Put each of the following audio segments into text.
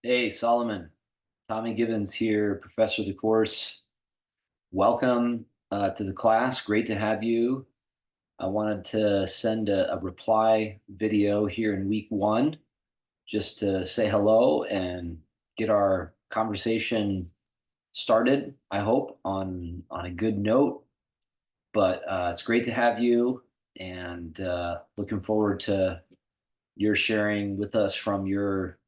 Hey, Solomon. Tommy Gibbons here, professor of the course. Welcome to the class. Great to have you. I wanted to send a reply video here in week one just to say hello and get our conversation started, I hope, on a good note. But it's great to have you and looking forward to your sharing with us from your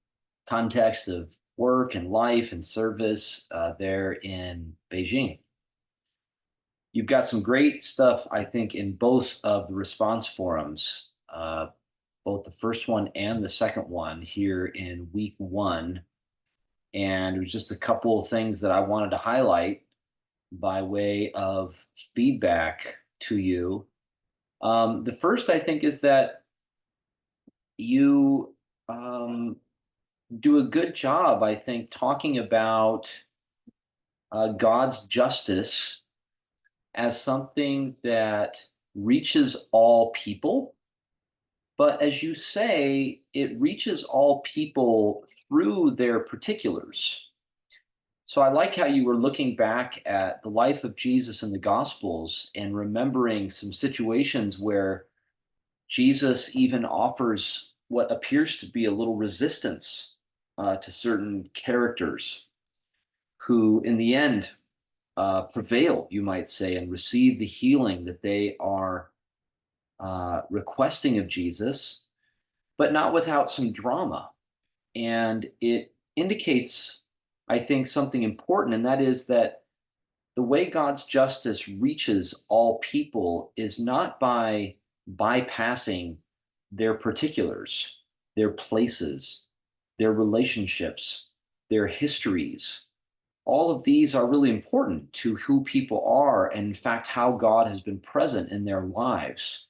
context of work and life and service there in Beijing. You've got some great stuff, I think, in both of the response forums, both the first one and the second one here in week one. And it was just a couple of things that I wanted to highlight by way of feedback to you. The first, I think, is that you do a good job, I think, talking about God's justice as something that reaches all people. But as you say, it reaches all people through their particulars. So I like how you were looking back at the life of Jesus in the Gospels and remembering some situations where Jesus even offers what appears to be a little resistance to certain characters who, in the end, prevail, you might say, and receive the healing that they are requesting of Jesus, but not without some drama. And it indicates, I think, something important, and that is that the way God's justice reaches all people is not by bypassing their particulars, their places, their relationships, their histories. All of these are really important to who people are and, in fact, how God has been present in their lives.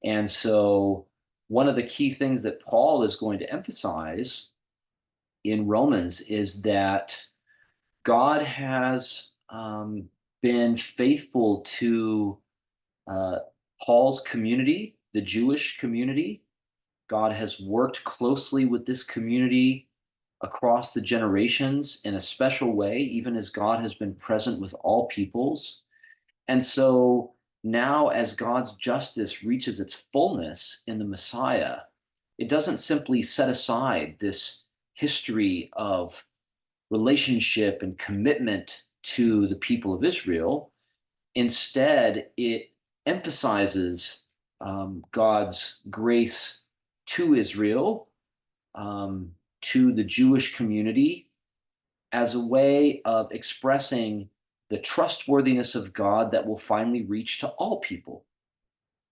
And so, one of the key things that Paul is going to emphasize in Romans is that God has been faithful to uh, Paul's community, the Jewish community. God has worked closely with this community across the generations in a special way, even as God has been present with all peoples. And so now, as God's justice reaches its fullness in the Messiah, it doesn't simply set aside this history of relationship and commitment to the people of Israel. Instead, it emphasizes God's grace to Israel, to the Jewish community, as a way of expressing the trustworthiness of God that will finally reach to all people.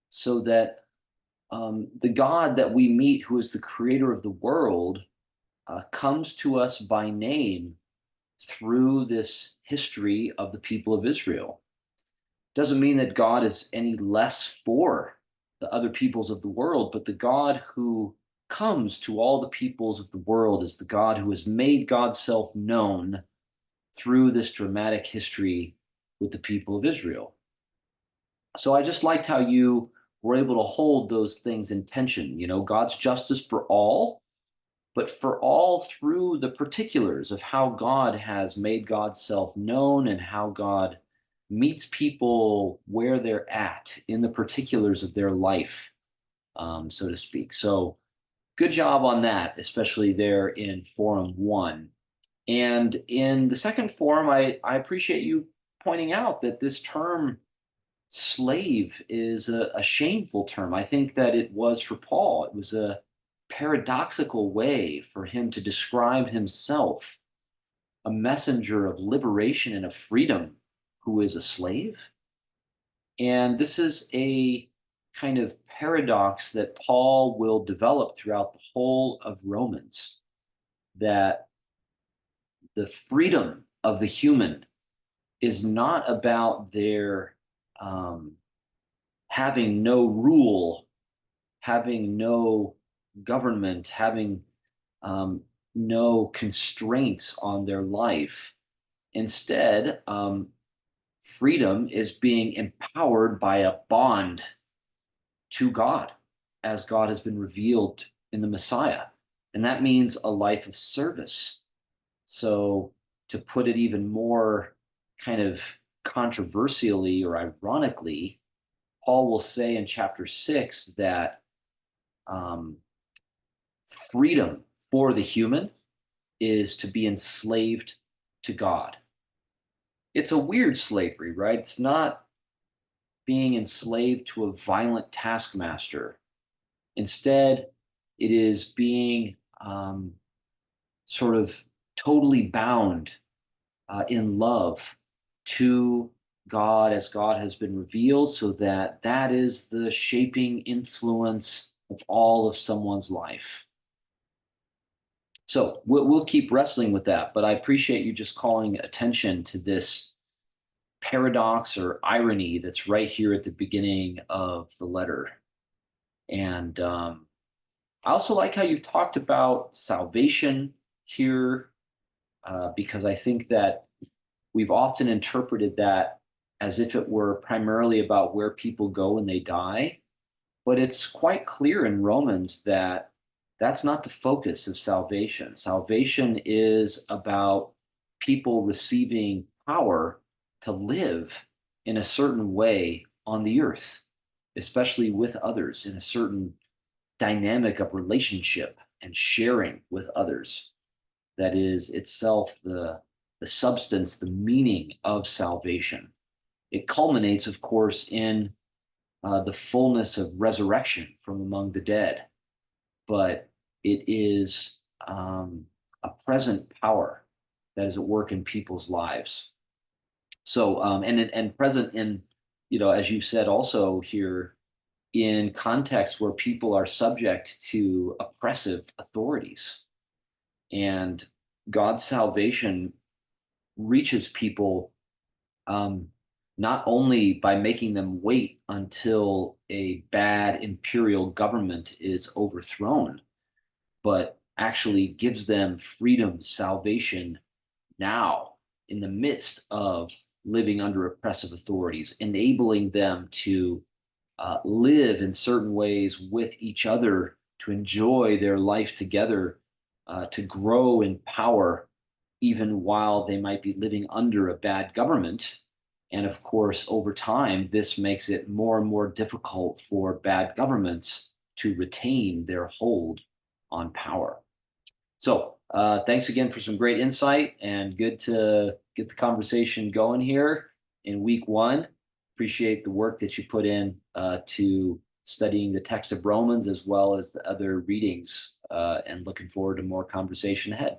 So that the God that we meet, who is the creator of the world, comes to us by name through this history of the people of Israel. Doesn't mean that God is any less for the other peoples of the world, but the God who comes to all the peoples of the world is the God who has made God's self known through this dramatic history with the people of Israel. So I just liked how you were able to hold those things in tension, God's justice for all, but for all through the particulars of how God has made God's self known and how God meets people where they're at in the particulars of their life, so to speak. So good job on that, especially there in Forum 1. And in the second forum, I appreciate you pointing out that this term slave is a shameful term. I think that it was for Paul. It was a paradoxical way for him to describe himself, a messenger of liberation and of freedom who is a slave. And this is a kind of paradox that Paul will develop throughout the whole of Romans, that the freedom of the human is not about their um, having no rule, having no government, having no constraints on their life. Instead, freedom is being empowered by a bond to God, as God has been revealed in the Messiah. And that means a life of service. So, to put it even more kind of controversially or ironically, Paul will say in chapter 6 that um, freedom for the human is to be enslaved to God. It's a weird slavery, right? It's not being enslaved to a violent taskmaster. Instead, it is being sort of totally bound in love to God as God has been revealed, so that that is the shaping influence of all of someone's life. So we'll keep wrestling with that, but I appreciate you just calling attention to this paradox or irony that's right here at the beginning of the letter. And I also like how you talked about salvation here, because I think that we've often interpreted that as if it were primarily about where people go when they die. But it's quite clear in Romans that that's not the focus of salvation. Salvation is about people receiving power to live in a certain way on the earth, especially with others, in a certain dynamic of relationship and sharing with others that is itself the substance, the meaning of salvation. It culminates, of course, in the fullness of resurrection from among the dead, but it is a present power that is at work in people's lives. So, and present in, as you said also here, in contexts where people are subject to oppressive authorities, and God's salvation reaches people um, not only by making them wait until a bad imperial government is overthrown, but actually gives them freedom, salvation now in the midst of living under oppressive authorities, enabling them to live in certain ways with each other, to enjoy their life together, to grow in power, even while they might be living under a bad government. And of course, over time, this makes it more and more difficult for bad governments to retain their hold on power. So, thanks again for some great insight, and good to get the conversation going here in week one. Appreciate the work that you put in to studying the text of Romans as well as the other readings, and looking forward to more conversation ahead.